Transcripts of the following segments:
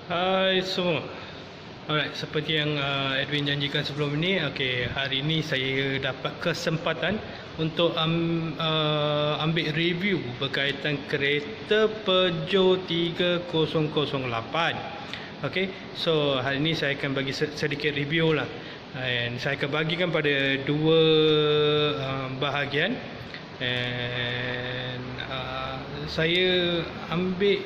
Hai semua. Alright, seperti yang Edwin janjikan sebelum ini, hari ini saya dapat kesempatan untuk ambil review berkaitan kereta Peugeot 3008. So hari ini saya akan bagi sedikit review lah. And saya akan bagikan pada dua bahagian. And saya ambil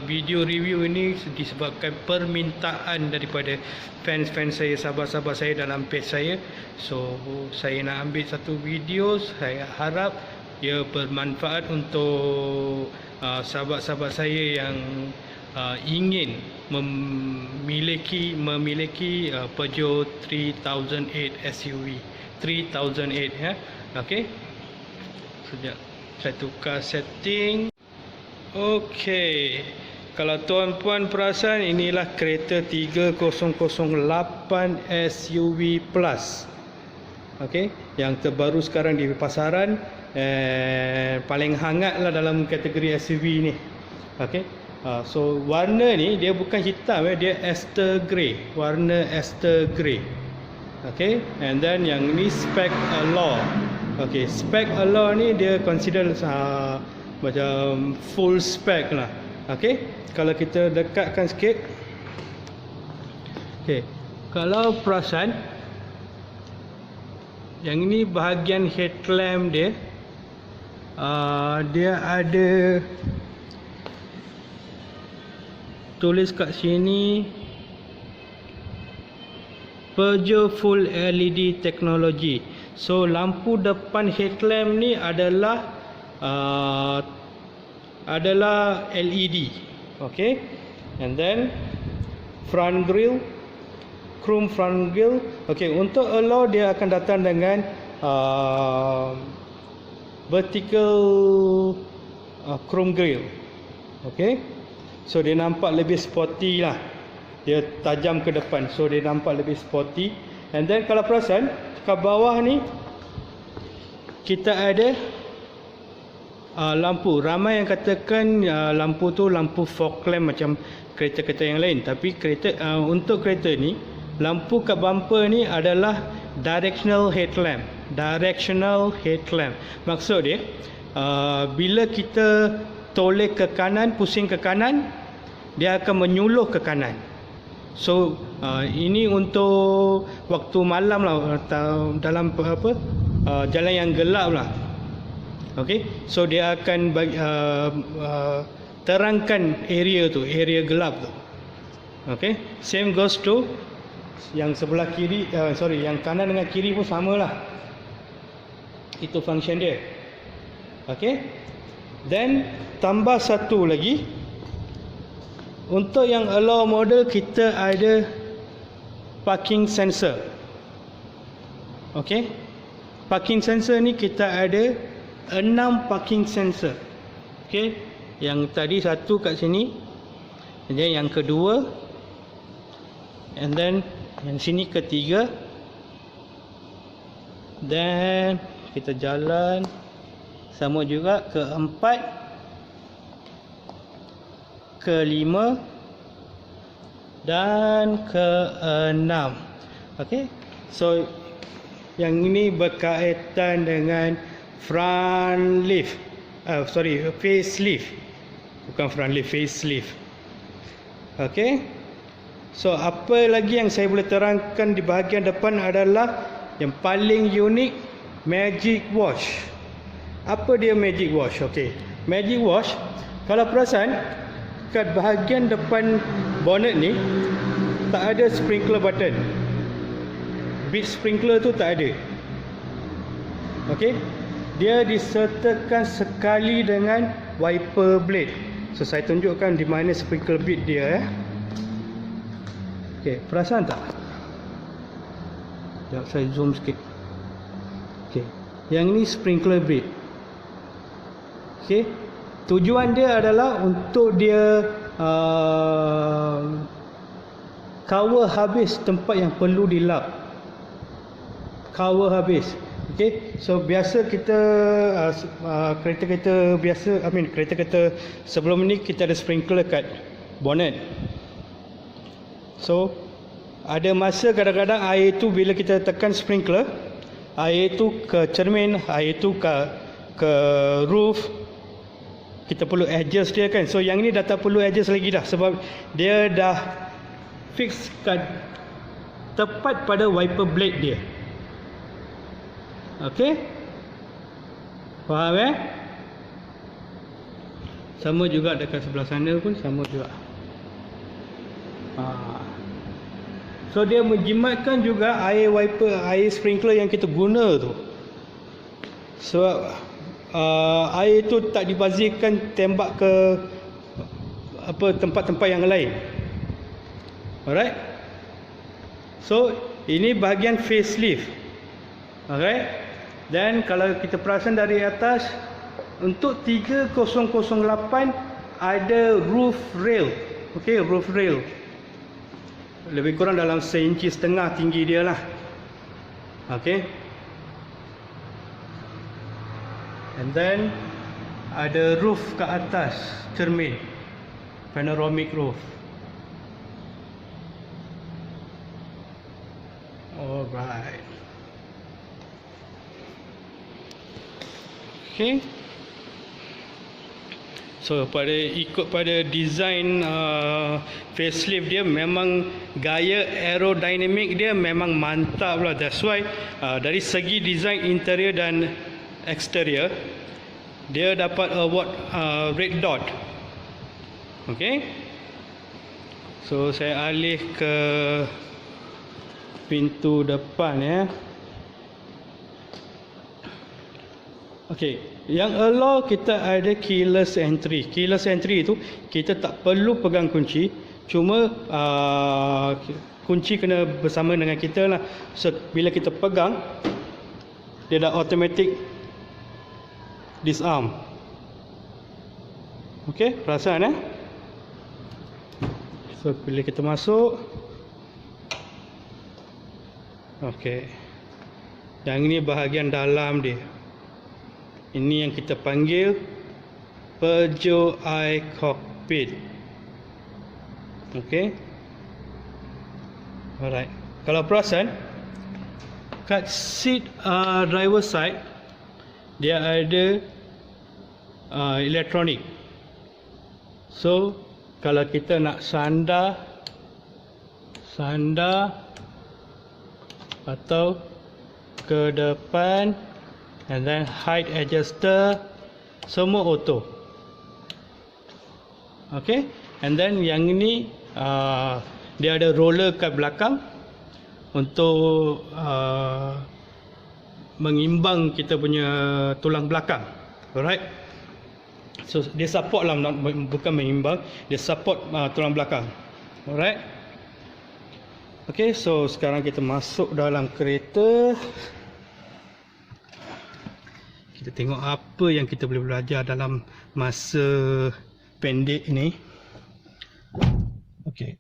video review ini disebabkan permintaan daripada fans-fans saya, sahabat-sahabat saya dalam page saya. So saya nak ambil satu video, saya harap ia bermanfaat untuk sahabat-sahabat saya yang ingin memiliki Peugeot 3008 SUV 3008 ya. Sekejap saya tukar setting. Kalau tuan-puan perasan, inilah kereta 3008 SUV Plus. Yang terbaru sekarang di pasaran, paling hangatlah dalam kategori SUV ni. So warna ni dia bukan hitam, dia Aster Grey, warna Aster Grey. And then yang ni spec Allure. Spec Allure ni dia consider macam full spec lah. Kalau kita dekatkan sikit, kalau perasan, yang ini bahagian headlamp dia, dia ada tulis kat sini Peugeot Full LED Technology. So lampu depan headlamp ni adalah LED. And then front grille, chrome front grille. Untuk Allure dia akan datang dengan vertical chrome grille. So dia nampak lebih sporty lah. Dia tajam ke depan, so dia nampak lebih sporty. And then kalau perasan, kat bawah ni kita ada lampu. Ramai yang katakan lampu tu lampu fog lamp macam kereta-kereta yang lain. Tapi untuk kereta ni, lampu kat bumper ni adalah directional headlamp. Directional headlamp. Maksud dia, bila kita toleh ke kanan, pusing ke kanan, dia akan menyuluh ke kanan. So ini untuk waktu malam lah, dalam jalan yang gelap lah. So dia akan terangkan area tu, area gelap tu. Same goes to yang sebelah kiri, yang kanan dengan kiri pun samalah. Itu function dia. Then tambah satu lagi, untuk yang Allure model kita ada parking sensor. Parking sensor ni kita ada 6 parking sensor. Yang tadi satu kat sini, dan yang kedua, and then yang sini ketiga, dan kita jalan sama juga keempat, kelima dan keenam. So yang ini berkaitan dengan front lift, facelift. Bukan front lift, facelift. So apa lagi yang saya boleh terangkan di bahagian depan adalah yang paling unik, Magic Wash. Apa dia Magic Wash? Magic Wash, kalau perasan, kat bahagian depan bonnet ni tak ada sprinkler button. Bead sprinkler tu tak ada. Dia disertakan sekali dengan wiper blade. So saya tunjukkan di mana sprinkler bead dia. Perasan tak? Sekejap saya zoom sikit. Yang ni sprinkler bead. Tujuan dia adalah untuk dia cover habis tempat yang perlu dilap. Cover habis. So biasa kita kereta-kereta biasa, kereta-kereta sebelum ni kita ada sprinkler kat bonnet. So ada masa kadang-kadang air tu bila kita tekan sprinkler, air tu ke cermin, air tu ke roof, kita perlu adjust dia kan. So yang ni dah tak perlu adjust lagi dah, sebab dia dah fix tepat pada wiper blade dia. Okey, faham Sama juga dekat sebelah sana pun sama juga. So dia menjimatkan juga air wiper, air sprinkler yang kita guna tu. Sebab air tu tak dibazirkan tembak ke tempat-tempat yang lain. Alright. So ini bahagian facelift. Alright. Dan kalau kita perasan dari atas, untuk 3008 ada roof rail. Okey, roof rail. Lebih kurang dalam 1,5 inci tinggi dia lah. Okey. And then ada roof ke atas cermin, panoramic roof. Alright. Okay. So ikut pada design facelift dia, memang gaya aerodynamic dia memang mantap lah. That's why dari segi design interior dan exterior dia dapat award Red Dot. Okay. So saya alih ke pintu depan ya. Okey, yang allow kita ada keyless entry. Keyless entry itu kita tak perlu pegang kunci, cuma kunci kena bersama dengan kita lah. So bila kita pegang, dia dah automatic disarm. Okey, perasan So bila kita masuk, okey, yang ini bahagian dalam dia. Ini yang kita panggil Peugeot iCockpit. Okey. Alright. Kalau perasan, kat seat driver side dia ada elektronik. So kalau kita nak sandar atau ke depan, and then height adjuster, semua auto. Okay. And then yang ini dia ada roller kat belakang untuk mengimbang kita punya tulang belakang. Alright. So dia support lah, bukan mengimbang, dia support tulang belakang. Alright. Okay, so sekarang kita masuk dalam kereta. Kita tengok apa yang kita boleh belajar dalam masa pendek ini. Okey.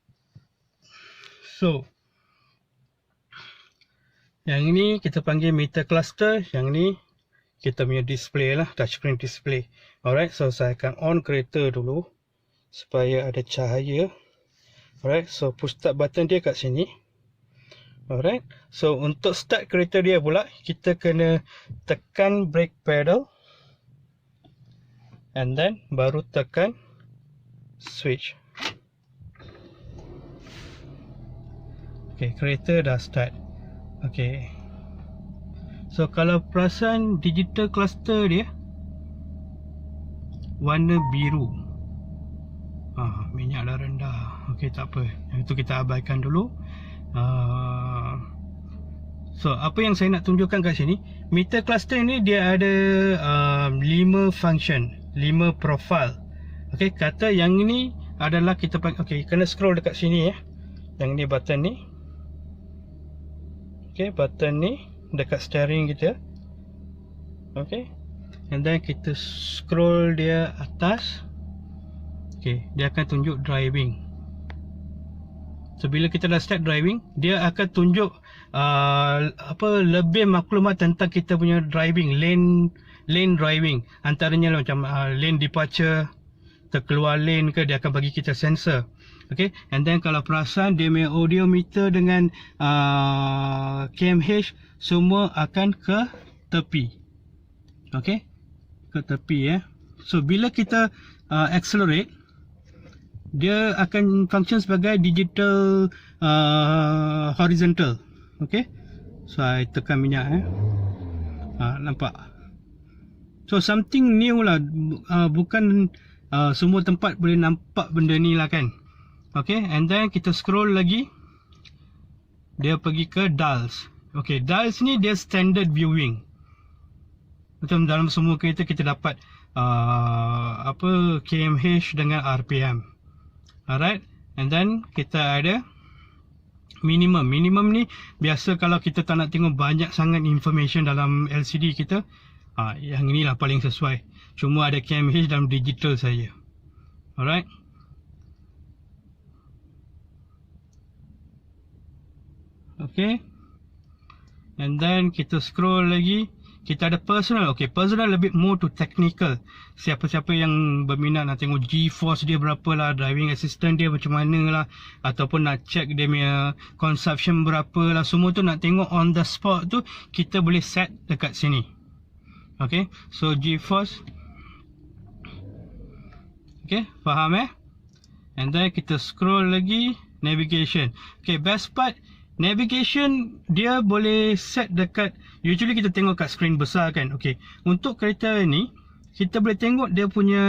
So yang ini kita panggil meter cluster, yang ni kita punya display lah, touchscreen display. Alright, so saya akan on kereta dulu supaya ada cahaya. Alright, so push start button dia kat sini. Alright, so untuk start kereta dia pula, kita kena tekan brake pedal and then baru tekan switch. Okay, kereta dah start. Okay, so kalau perasan digital cluster dia warna biru. Minyak dah rendah. Okay, tak apa, yang itu kita abaikan dulu. So apa yang saya nak tunjukkan kat sini, meter cluster ni dia ada 5 function, 5 profile. Okey, kata yang ini adalah kita okey, kena scroll dekat sini ya. Yang ni button ni. Okey, button ni dekat steering kita. Okey. And then kita scroll dia atas. Okey, dia akan tunjuk driving. So bila kita dah start driving, dia akan tunjuk lebih maklumat tentang kita punya driving, lane driving. Antaranya macam lane departure, terkeluar lane ke, dia akan bagi kita sensor. Okay, and then kalau perasan dia punya audiometer dengan KMH semua akan ke tepi. Okay, ke tepi ya. So bila kita accelerate, dia akan function sebagai digital horizontal. Okay, so I tekan minyak nampak. So something new lah, bukan semua tempat boleh nampak benda ni lah kan. Okay, and then kita scroll lagi, dia pergi ke dials. Okay, dials ni dia standard viewing. Macam dalam semua kereta kita dapat KMH dengan RPM. Alright, and then kita ada minimum. Minimum ni biasa kalau kita tak nak tengok banyak sangat information dalam LCD kita, yang inilah paling sesuai. Cuma ada KMH dalam digital saja. Alright. Okay, and then kita scroll lagi, kita ada personal. Okay, personal lebih more to technical. Siapa-siapa yang berminat nak tengok G-force dia berapa lah, driving assistant dia macam mana lah, ataupun nak check dia punya consumption berapa lah, semua tu nak tengok on the spot tu, kita boleh set dekat sini. Okay, so G-force. Okay, faham and then kita scroll lagi, navigation. Okay, best part, navigation dia boleh set dekat, usually kita tengok kat screen besar kan. Okay, untuk kereta ni kita boleh tengok dia punya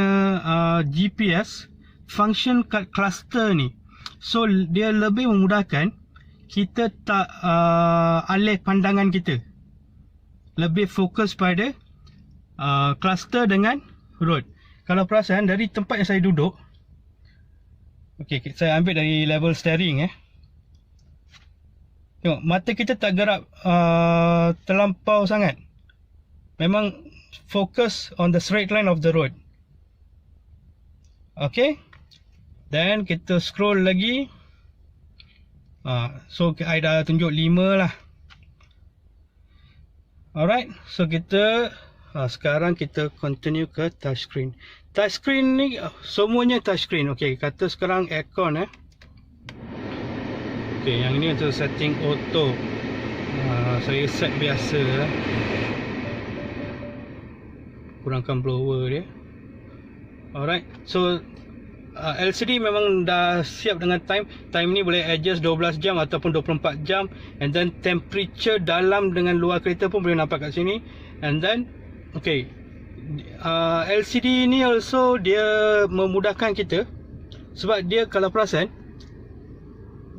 GPS function kat cluster ni. So dia lebih memudahkan kita tak alih pandangan kita, lebih fokus pada cluster dengan road. Kalau perasan dari tempat yang saya duduk, okay, saya ambil dari level steering tengok, mata kita tak gerak terlampau sangat. Memang fokus on the straight line of the road. Okay, then kita scroll lagi. So I dah tunjuk 5 lah. Alright, so kita sekarang kita continue ke touchscreen. Touchscreen ni semuanya touchscreen. Okay, kata sekarang aircon Okay, yang ni untuk setting auto. Saya set biasa kurangkan blower dia. Alright, so LCD memang dah siap dengan time. Time ni boleh adjust 12 jam ataupun 24 jam. And then temperature dalam dengan luar kereta pun boleh nampak kat sini. And then okay, LCD ni also dia memudahkan kita, sebab dia kalau perasan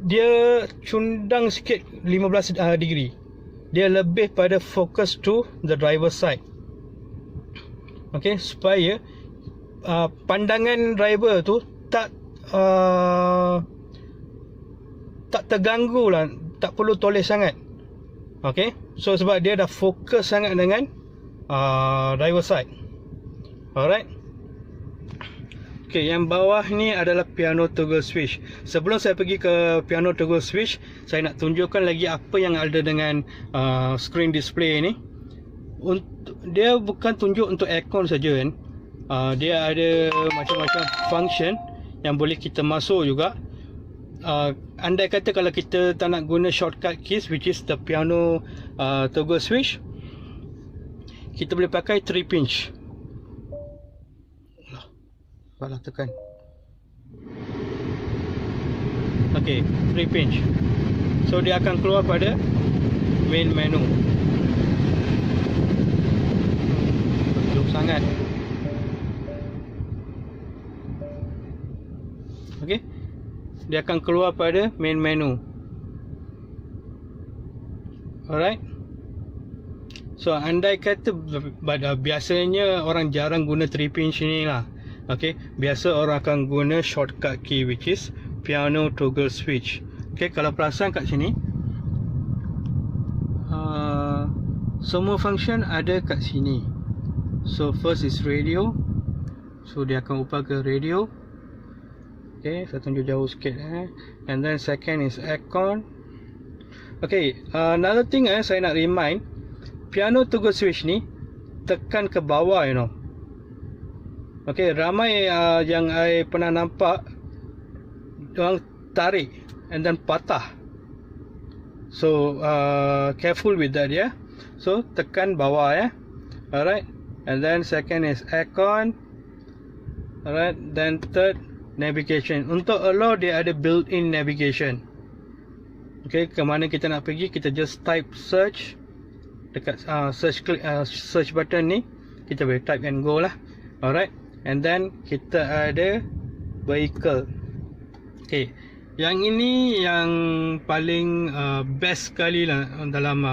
dia cundang sikit 15 degree. Dia lebih pada focus to the driver side. Okay, supaya pandangan driver tu tak terganggu lah, tak perlu toleh sangat. Okay, so sebab dia dah fokus sangat dengan driver side. Alright. Okay, yang bawah ni adalah piano toggle switch. Sebelum saya pergi ke piano toggle switch, saya nak tunjukkan lagi apa yang ada dengan screen display ni. Dia bukan tunjuk untuk aircon saja kan. Dia ada macam-macam function yang boleh kita masuk juga. Andai kata kalau kita tak nak guna shortcut keys, which is the piano toggle switch, kita boleh pakai 3 pinch. Salah tekan. Okay, 3 pinch. So dia akan keluar pada main menu. Jauh sangat. Okay, dia akan keluar pada main menu. Alright. So andai kata biasanya orang jarang guna 3 pinch ni lah. Okay, biasa orang akan guna shortcut key, which is piano toggle switch. Okay, kalau perasan kat sini, semua function ada kat sini. So first is radio. So dia akan ubah ke radio. Okay, saya tunjuk jauh sikit And then second is aircon. Okay, another thing saya nak remind, piano toggle switch ni tekan ke bawah, you know. Okay, ramai yang I pernah nampak orang tarik and then patah. So careful with that ya. So tekan bawah ya. Alright. And then second is aircon. Alright. Then third, navigation. Untuk allow dia ada built-in navigation. Okay, ke mana kita nak pergi, kita just type search dekat search button ni, kita boleh type and go lah. Alright. And then kita ada vehicle. Okay, yang ini yang paling best sekali lah dalam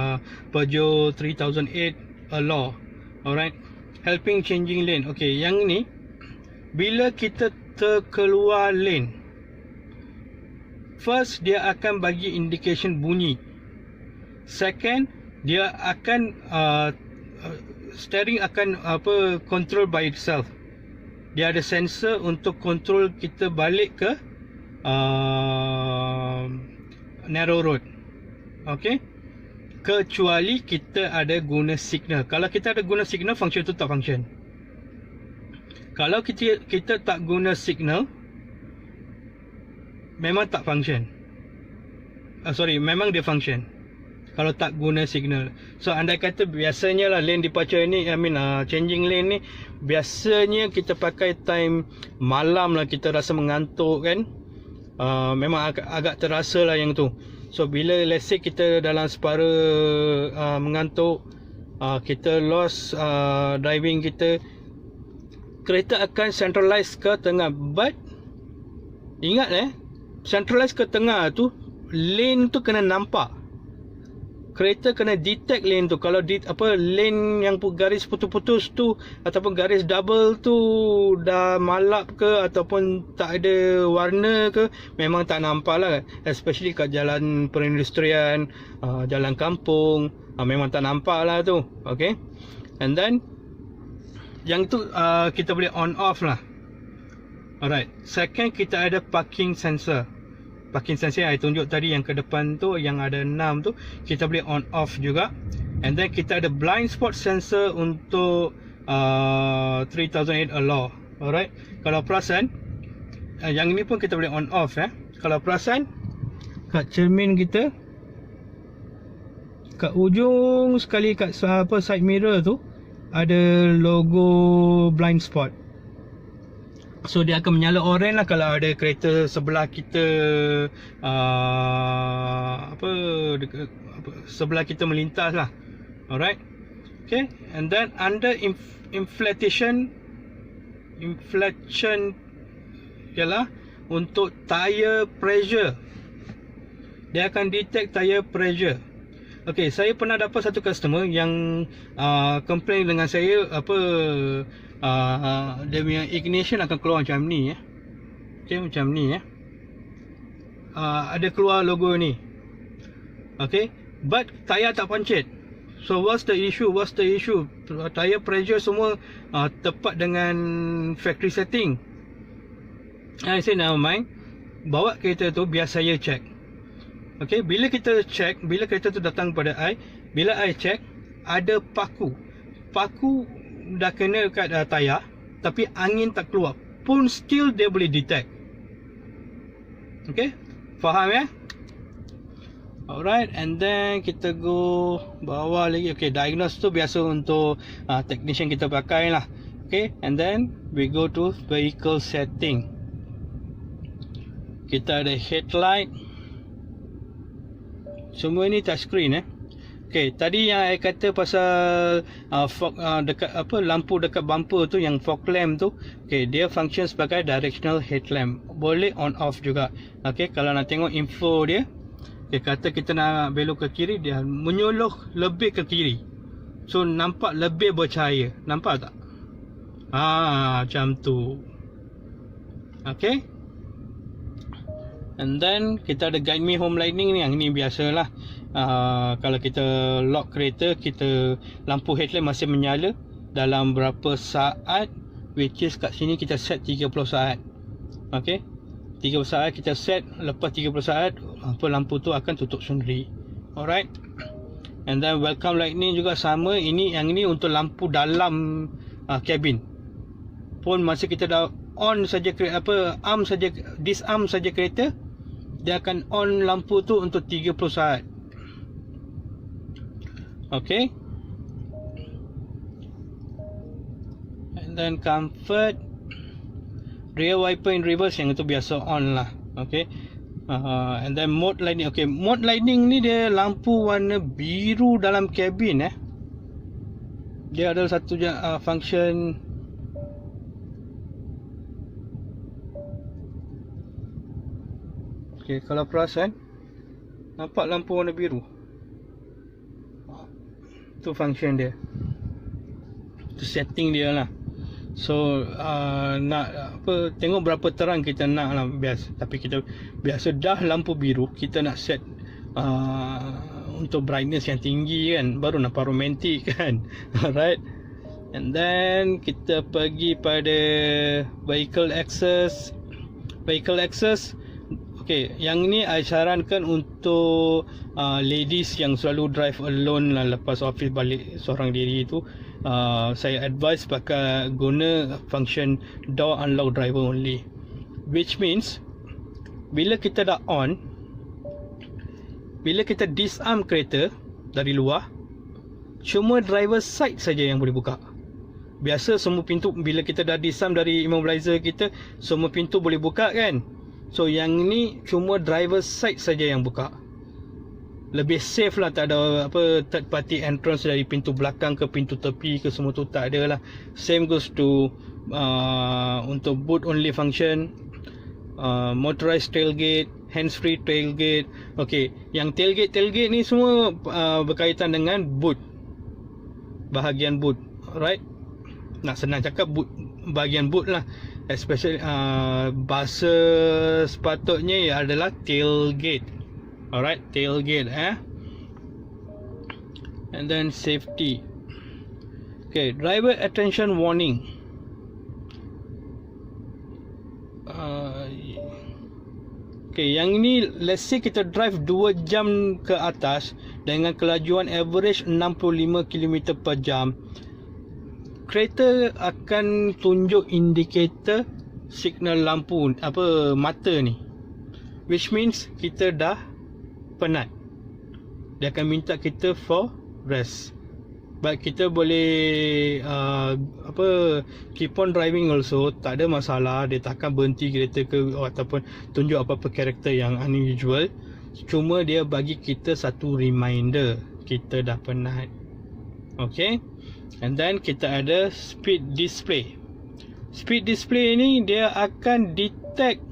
Peugeot 3008 Allure. Alright, helping changing lane. Okay, yang ni bila kita terkeluar lane, first dia akan bagi indication bunyi. Second, dia akan steering akan control by itself. Dia ada sensor untuk control kita balik ke narrow road. Okay, kecuali kita ada guna signal. Kalau kita ada guna signal, function tu tak function. Kalau kita tak guna signal, memang tak function. Memang dia function kalau tak guna signal. So andai kata biasanya lah lane departure ni, changing lane ni, biasanya kita pakai time malam lah, kita rasa mengantuk kan. Memang agak terasa lah yang tu. So bila let's say kita dalam separa mengantuk, kita lost driving kita, kereta akan centralize ke tengah. But ingat centralize ke tengah tu, lane tu kena nampak. Kereta kena detect lane tu. Kalau lane yang garis putus-putus tu ataupun garis double tu dah malap ke ataupun tak ada warna ke, memang tak nampak lah. Especially kat jalan perindustrian, jalan kampung, memang tak nampak lah tu. Okay. And then yang tu kita boleh on off lah. Alright. Second, kita ada parking sensor. Parking sensor yang saya tunjuk tadi yang ke depan tu, yang ada 6 tu, kita boleh on off juga. And then kita ada blind spot sensor untuk 3008 Allure. Alright. Kalau perasan, yang ini pun kita boleh on off Kalau perasan, kat cermin kita, kat ujung sekali kat side mirror tu ada logo blind spot. So dia akan menyala oren lah kalau ada kereta sebelah kita sebelah kita melintas lah. Alright. Okay. And then under inflation ialah untuk tire pressure. Dia akan detect tire pressure. Okay, saya pernah dapat satu customer yang complain dengan saya dia punya ignition akan keluar macam ni Okay, macam ni ada keluar logo ni. Okay, but tayar tak pancit. So what's the issue? Tayar pressure semua tepat dengan factory setting. I say never mind, bawa kereta tu biar saya check. Okay, bila kita check, bila kereta tu datang pada bila I check, ada paku dah kena kat tayar, tapi angin tak keluar pun still dia boleh detect. Okay, faham Alright. And then kita go bawah lagi. Okay, diagnose tu biasa untuk technician kita pakai lah. Okay, and then we go to vehicle setting. Kita ada headlight, semua ni touchscreen Okay, tadi yang saya kata pasal dekat lampu dekat bumper tu, yang fog lamp tu, okay, dia function sebagai directional headlamp. Boleh on off juga. Okay, kalau nak tengok info dia, okay, kata kita nak belok ke kiri, dia menyuluh lebih ke kiri. So nampak lebih bercahaya. Nampak tak? Macam tu. Okay. And then kita ada guide me home lighting ni. Yang ni biasalah. Kalau kita lock kereta, kita lampu headlamp masih menyala dalam berapa saat, which is kat sini kita set 30 saat. Okay, 30 saat kita set. Lepas 30 saat lampu tu akan tutup sendiri. Alright. And then welcome light ni juga sama. Yang ini untuk lampu dalam cabin. pun masa kita dah on saja disarm saja kereta, dia akan on lampu tu untuk 30 saat. Okay. And then comfort, rear wiper in reverse, yang itu biasa on lah. Okay. And then mode lighting. Okay, mode lighting ni dia lampu warna biru dalam kabin. Dia adalah satu function. Okay, kalau perasan nampak lampu warna biru, tu function dia, tu setting dia lah. So nak tengok berapa terang kita nak lah biasa. Tapi kita biasa dah lampu biru, kita nak set untuk brightness yang tinggi kan, baru nampak romantik kan. Alright. And then kita pergi pada vehicle access. Okay, yang ni I sarankan untuk ladies yang selalu drive alone lah, lepas office balik seorang diri tu. Saya advise guna function door unlock driver only, which means bila kita dah on, bila kita disarm kereta dari luar, cuma driver side saja yang boleh buka. Biasa semua pintu, bila kita dah disarm dari immobilizer kita, semua pintu boleh buka kan. So yang ni cuma driver side saja yang buka. Lebih safe lah, tak ada third party entrance dari pintu belakang ke pintu tepi ke, semua tu tak ada lah. Same goes to untuk boot only function, motorized tailgate, hands free tailgate. Okay, yang tailgate ni semua berkaitan dengan boot, bahagian boot. Alright, nak senang cakap boot, bahagian boot lah. Especially bahasa sepatutnya adalah tailgate. Alright, tailgate And then safety. Okay, driver attention warning. Okay, yang ini let's say kita drive 2 jam ke atas dengan kelajuan average 65 km per jam. Kereta akan tunjuk indikator signal lampu mata ni, which means kita dah penat. Dia akan minta kita for rest. But kita boleh keep on driving also, tak ada masalah. Dia takkan berhenti kereta ke ataupun tunjuk apa-apa karakter yang unusual. Cuma dia bagi kita satu reminder kita dah penat. Okay. And then kita ada speed display. Speed display ni dia akan detect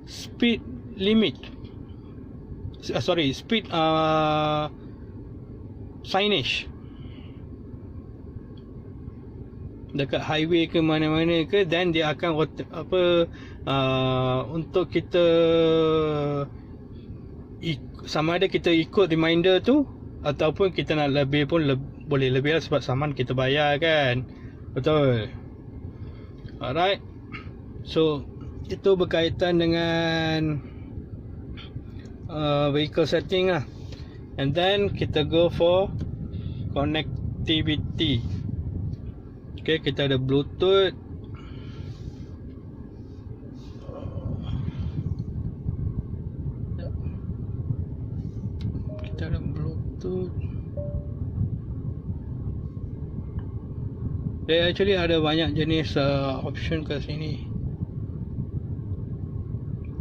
speed limit. Speed signage. Dekat highway ke mana-mana ke, then dia akan untuk kita sama ada kita ikut reminder tu ataupun kita nak lebih pun boleh lebih lah, sebab saman kita bayar kan. Betul. Alright. So itu berkaitan dengan vehicle setting lah. And then kita go for connectivity. Okay, kita ada Bluetooth. Kita ada Bluetooth. Dia actually ada banyak jenis option kat sini.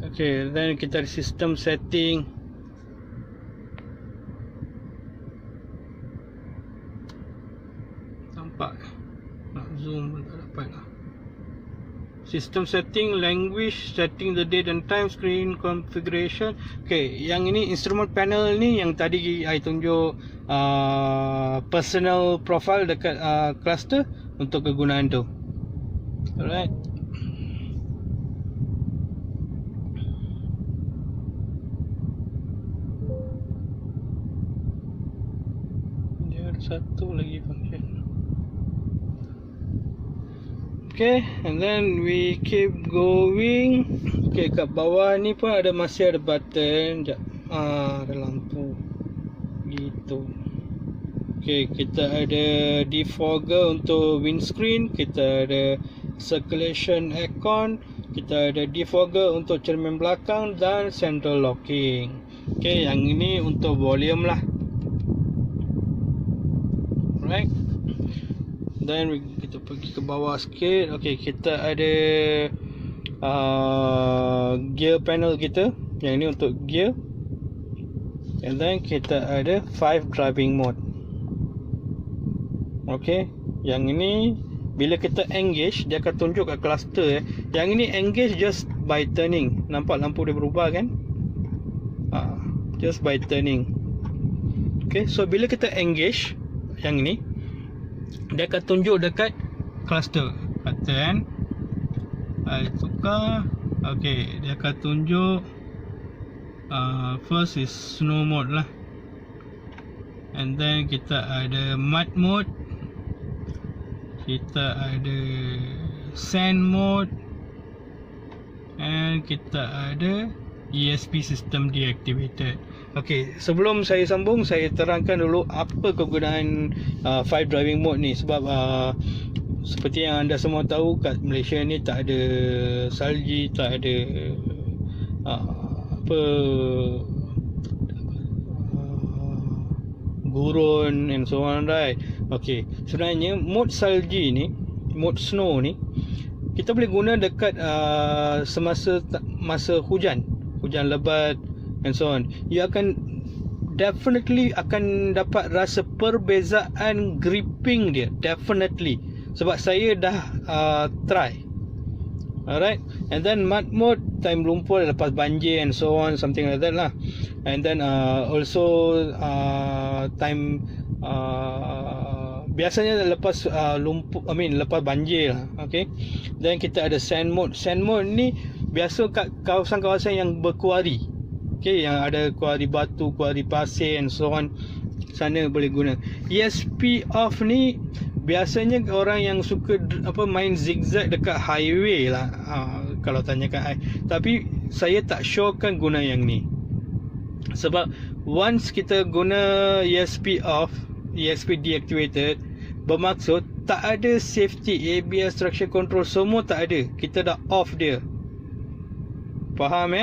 Okay, then kita ada system setting. Nampak? Nak zoom pun tak dapat lah. System setting, language, setting the date and time, screen configuration. Okay, yang ini instrument panel ni yang tadi I tunjuk personal profile dekat cluster untuk kegunaan tu. Alright. Dia ada satu lagi function. Okay, and then we keep going. Okay, kat bawah ni pun masih ada button. Ada lampu gitu. Okay, kita ada defogger untuk windscreen. Kita ada circulation aircon, kita ada defogger untuk cermin belakang dan central locking. Okey, yang ini untuk volume lah. Alright. Then kita pergi ke bawah sikit. Okey, kita ada gear panel kita. Yang ini untuk gear. And then kita ada 5 driving mode. Okey, yang ini bila kita engage, dia akan tunjuk kat cluster. Yang ini engage just by turning. Nampak lampu dia berubah kan? Just by turning. Okay, so bila kita engage yang ini, dia akan tunjuk dekat cluster. Pattern tukar. Okay, dia akan tunjuk first is snow mode lah. And then kita ada mud mode, kita ada sand mode, and kita ada ESP system deactivated. Okey, sebelum saya sambung, saya terangkan dulu apa kegunaan 5 driving mode ni. Sebab seperti yang anda semua tahu, kat Malaysia ni tak ada salji, tak ada gurun and so on, right? Okey, sebenarnya mode salji ni, mode snow ni, kita boleh guna dekat masa hujan lebat and so on. You akan definitely akan dapat rasa perbezaan gripping dia, definitely. Sebab saya dah try. Alright, and then mud mode, time lumpur lepas banjir and so on, something like that lah. And then also time biasanya lepas lumpur, lepas banjir lah. Okay, then kita ada sand mode. Sand mode ni biasa kat kawasan-kawasan yang berkuari. Okay, yang ada kuari batu, kuari pasir and so on, sana boleh guna. ESP off ni biasanya orang yang suka main zigzag dekat highway lah, kalau tanyakan saya. Tapi saya tak sure kan guna yang ni. Sebab once kita guna ESP off, ESP deactivated, bermaksud tak ada safety, ABS, traction control, semua tak ada. Kita dah off dia. Faham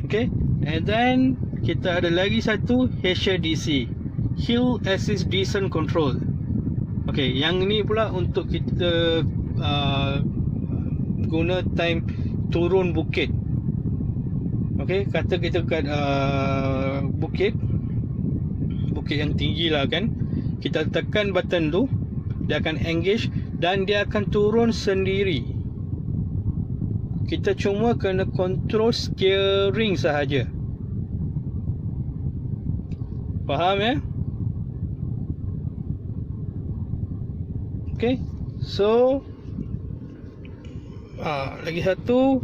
Okay, and then kita ada lagi satu HDC, Hill Assist Descent Control. Okay, yang ni pula untuk kita guna time turun bukit. Okay, kata kita kat bukit yang tinggi lah kan, kita tekan button tu, dia akan engage dan dia akan turun sendiri. Kita cuma kena control steering sahaja. Faham Okay, so lagi satu.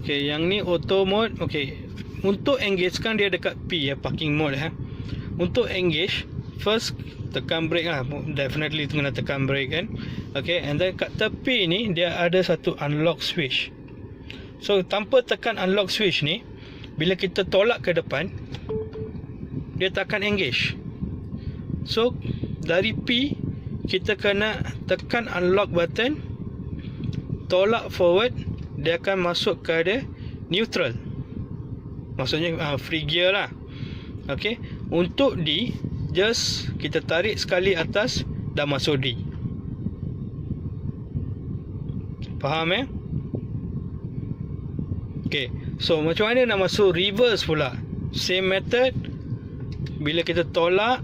Okay, yang ni auto mode. Okay, untuk engage kan dia dekat P parking mode Untuk engage, first tekan brake lah. Definitely kena tekan brake kan. Okay, and then kat tepi ni dia ada satu unlock switch. So tanpa tekan unlock switch ni, bila kita tolak ke depan, dia tak akan engage. So dari P, kita kena tekan unlock button, tolak forward, dia akan masuk ke ada neutral. Maksudnya free gear lah. Okay, untuk D, just kita tarik sekali atas, dah masuk D. Faham Okay, so macam mana nak masuk reverse pula? Same method. Bila kita tolak,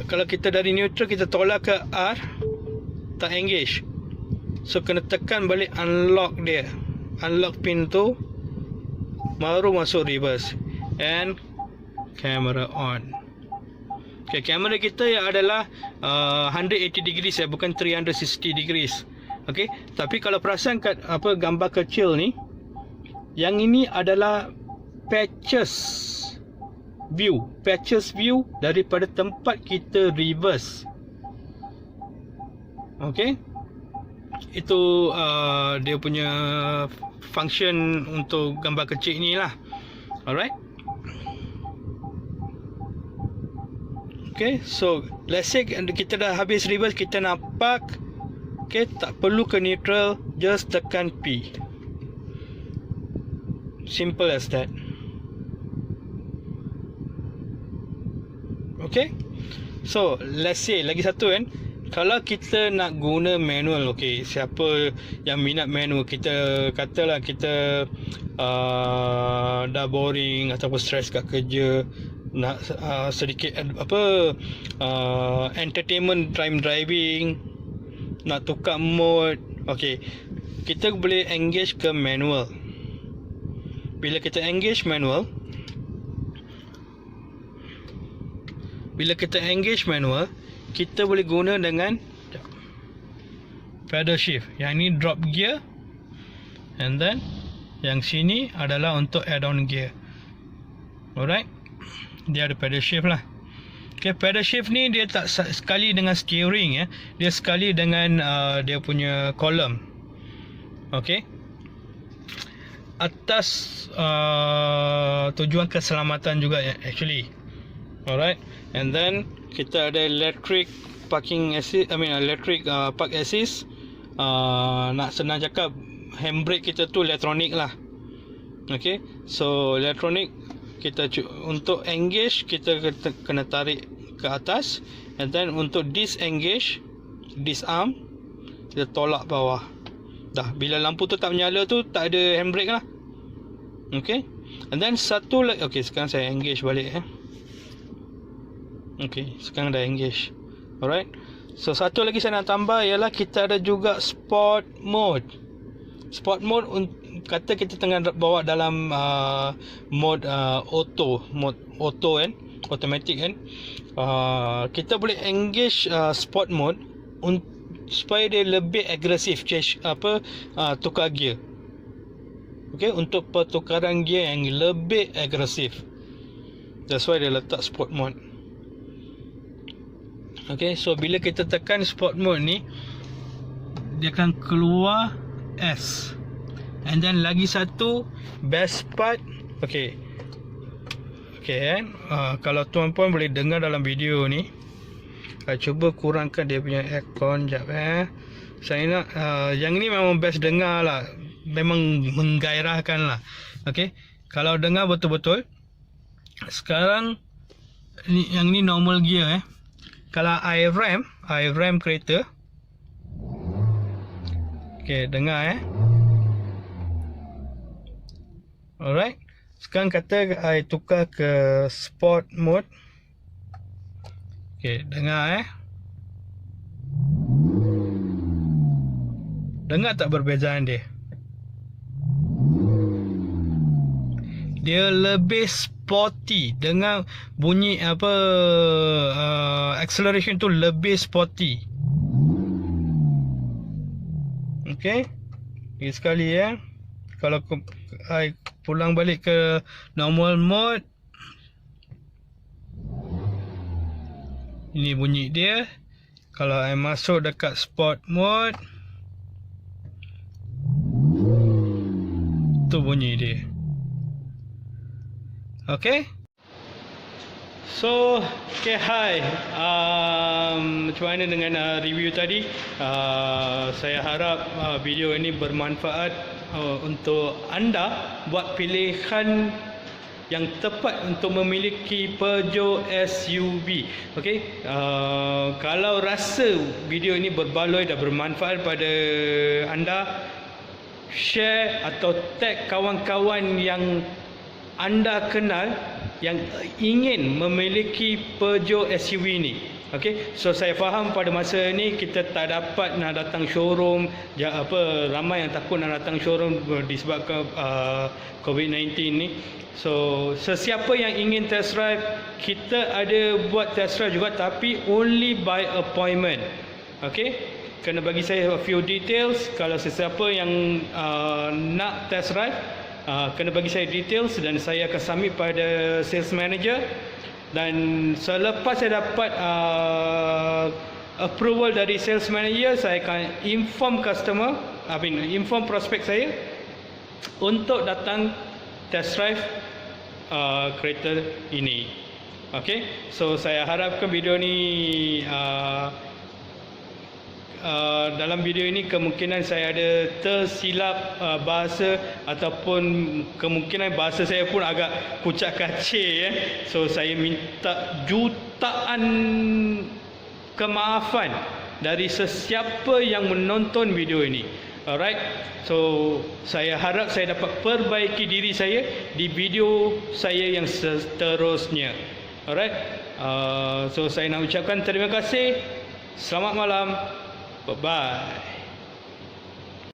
kalau kita dari neutral, kita tolak ke R, tak engage. So kena tekan balik unlock dia, unlock pin tu, baru masuk reverse. And camera on. Okay, kamera kita yang adalah 180 degrees bukan 360 degrees. Okay, tapi kalau perasan kat gambar kecil ni, yang ini adalah patches view daripada tempat kita reverse. Okay, itu dia punya function untuk gambar kecil ni lah. Alright. Okay, so let's say kita dah habis reverse, kita nak park Okay, tak perlu ke neutral, just tekan P. Simple as that. Okay, so let's say lagi satu kan, kalau kita nak guna manual, okay, siapa yang minat manual, kita katalah kita dah boring ataupun stress kat kerja, nak sedikit entertainment time driving, nak tukar mode, okay, kita boleh engage ke manual. Bila kita engage manual, kita boleh guna dengan pedal shift. Yang ni drop gear, and then yang sini adalah untuk add on gear. Alright, dia ada pedal shift lah. Okay, pedal shift ni dia tak sekali dengan steering ya, dia sekali dengan dia punya column. Okay, atas tujuan keselamatan juga actually. Alright, and then kita ada electric parking assist, electric park assist. Nak senang cakap, handbrake kita tu elektronik lah. Okay, so elektronik, kita untuk engage kita kena tarik ke atas, and then untuk disengage, disarm, kita tolak bawah. Dah, bila lampu tu tak menyala tu, tak ada handbrake lah. Okay, and then satu lagi. Okay, sekarang saya engage balik Okay, sekarang dah engage. Alright, so satu lagi saya nak tambah ialah kita ada juga sport mode. Sport mode, kata kita tengah bawa dalam mode auto kan, automatic kan, kita boleh engage sport mode supaya dia lebih agresif, tukar gear. Okay, untuk pertukaran gear yang lebih agresif, that's why dia letak sport mode. Okay, so bila kita tekan sport mode ni, dia akan keluar S. And then lagi satu best part, okay kan, kalau tuan-puan boleh dengar dalam video ni, saya cuba kurangkan dia punya aircon jap saya nak, yang ni memang best dengar lah, memang menggairahkan lah. Okay, kalau dengar betul-betul. Sekarang ni, yang ni normal gear Kalau I ram kereta, okay, dengar alright, sekarang kata I tukar ke sport mode. Okay, dengar dengar tak perbezaan dia? Dia lebih sporty, dengar bunyi acceleration tu lebih sporty. Okay, lagi sekali kalau I pulang balik ke normal mode, ini bunyi dia. Kalau I masuk dekat sport mode, tu bunyi dia. Okay, so okay, hi, macam mana dengan review tadi? Saya harap video ini bermanfaat untuk anda buat pilihan yang tepat untuk memiliki Peugeot SUV. Okay, kalau rasa video ini berbaloi dan bermanfaat pada anda, share atau tag kawan-kawan yang anda kenal yang ingin memiliki Peugeot SUV ni. Okay, so saya faham pada masa ni kita tak dapat nak datang showroom, ramai yang takut nak datang showroom disebabkan COVID-19 ni. So sesiapa yang ingin test drive, kita ada buat test drive juga, tapi only by appointment. Okay, kena bagi saya a few details. Kalau sesiapa yang nak test drive, kena bagi saya details dan saya akan submit pada sales manager. Dan selepas saya dapat approval dari sales manager, saya akan inform customer, inform prospek saya untuk datang test drive kereta ini. Okay, so saya harapkan video ni dalam video ini kemungkinan saya ada tersilap bahasa ataupun kemungkinan bahasa saya pun agak kucak kacir ya. So saya minta jutaan kemaafan dari sesiapa yang menonton video ini. Alright. So saya harap saya dapat perbaiki diri saya di video saya yang seterusnya. Alright. So saya nak ucapkan terima kasih. Selamat malam. Bye-bye.